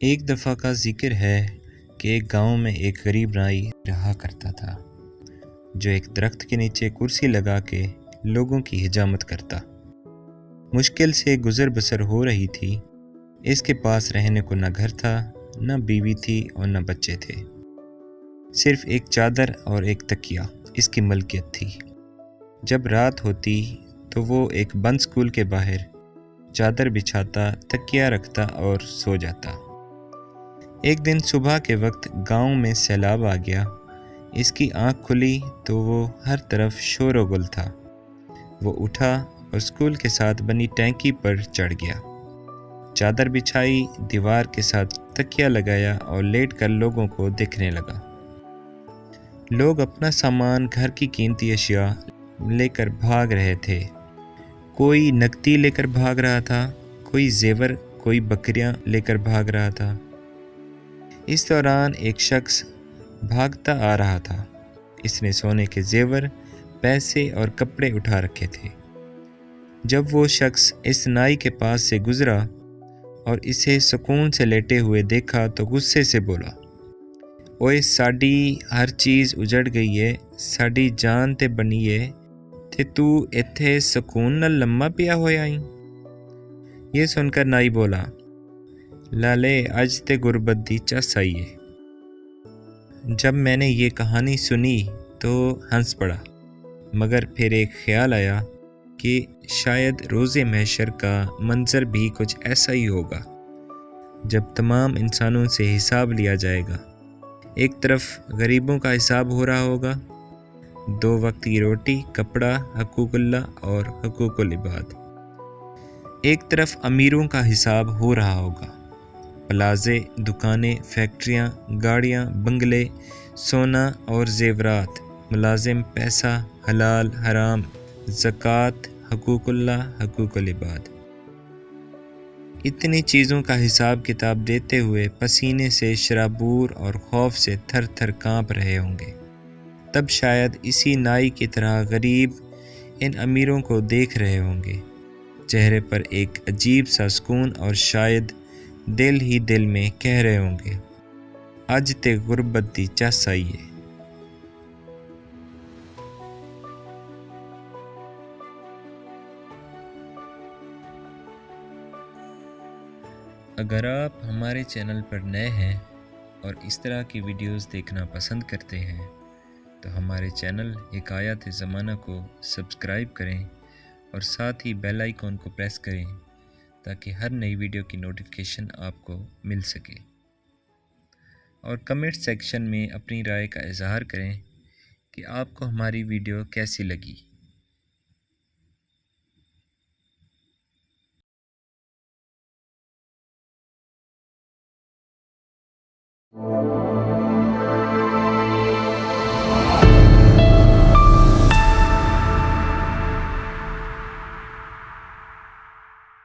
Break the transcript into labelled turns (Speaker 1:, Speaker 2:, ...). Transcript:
Speaker 1: ایک دفعہ کا ذکر ہے کہ ایک گاؤں میں ایک غریب نائی رہا کرتا تھا جو ایک درخت کے نیچے کرسی لگا کے لوگوں کی حجامت کرتا۔ مشکل سے گزر بسر ہو رہی تھی۔ اس کے پاس رہنے کو نہ گھر تھا، نہ بیوی تھی اور نہ بچے تھے۔ صرف ایک چادر اور ایک تکیہ اس کی ملکیت تھی۔ جب رات ہوتی تو وہ ایک بند سکول کے باہر چادر بچھاتا، تکیہ رکھتا اور سو جاتا۔ ایک دن صبح کے وقت گاؤں میں سیلاب آ گیا۔ اس کی آنکھ کھلی تو وہ ہر طرف شور و گل تھا۔ وہ اٹھا اور سکول کے ساتھ بنی ٹینکی پر چڑھ گیا۔ چادر بچھائی، دیوار کے ساتھ تکیہ لگایا اور لیٹ کر لوگوں کو دیکھنے لگا۔ لوگ اپنا سامان، گھر کی قیمتی اشیاء لے کر بھاگ رہے تھے۔ کوئی نقدی لے کر بھاگ رہا تھا، کوئی زیور، کوئی بکریاں لے کر بھاگ رہا تھا۔ اس دوران ایک شخص بھاگتا آ رہا تھا۔ اس نے سونے کے زیور، پیسے اور کپڑے اٹھا رکھے تھے۔ جب وہ شخص اس نائی کے پاس سے گزرا اور اسے سکون سے لیٹے ہوئے دیکھا تو غصے سے بولا، اوئے ساڈی ہر چیز اجڑ گئی ہے، ساڈی جان تے بنی ہے تے تو ایتھے سکون نال لمما پیا ہویا آئی۔ یہ سن کر نائی بولا، لالے اج تے غربت دی چس آئی ہے۔ جب میں نے یہ کہانی سنی تو ہنس پڑا، مگر پھر ایک خیال آیا کہ شاید روز محشر کا منظر بھی کچھ ایسا ہی ہوگا، جب تمام انسانوں سے حساب لیا جائے گا۔ ایک طرف غریبوں کا حساب ہو رہا ہوگا، 2 وقت کی روٹی، کپڑا، حقوق اللہ اور حقوق العباد۔ ایک طرف امیروں کا حساب ہو رہا ہوگا، پلازے، دکانیں، فیکٹریاں، گاڑیاں، بنگلے، سونا اور زیورات، ملازم، پیسہ، حلال، حرام، زکوٰۃ، حقوق اللہ، حقوق العباد۔ اتنی چیزوں کا حساب کتاب دیتے ہوئے پسینے سے شرابور اور خوف سے تھر تھر کانپ رہے ہوں گے۔ تب شاید اسی نائی کی طرح غریب ان امیروں کو دیکھ رہے ہوں گے، چہرے پر ایک عجیب سا سکون، اور شاید دل ہی دل میں کہہ رہے ہوں گے، اج تے غربت دی چس آئی ہے۔ اگر آپ ہمارے چینل پر نئے ہیں اور اس طرح کی ویڈیوز دیکھنا پسند کرتے ہیں تو ہمارے چینل حکایات زمانہ کو سبسکرائب کریں اور ساتھ ہی بیل آئیکن کو پریس کریں تاکہ ہر نئی ویڈیو کی نوٹیفیکیشن آپ کو مل سکے۔ اور کمنٹ سیکشن میں اپنی رائے کا اظہار کریں کہ آپ کو ہماری ویڈیو کیسی لگی۔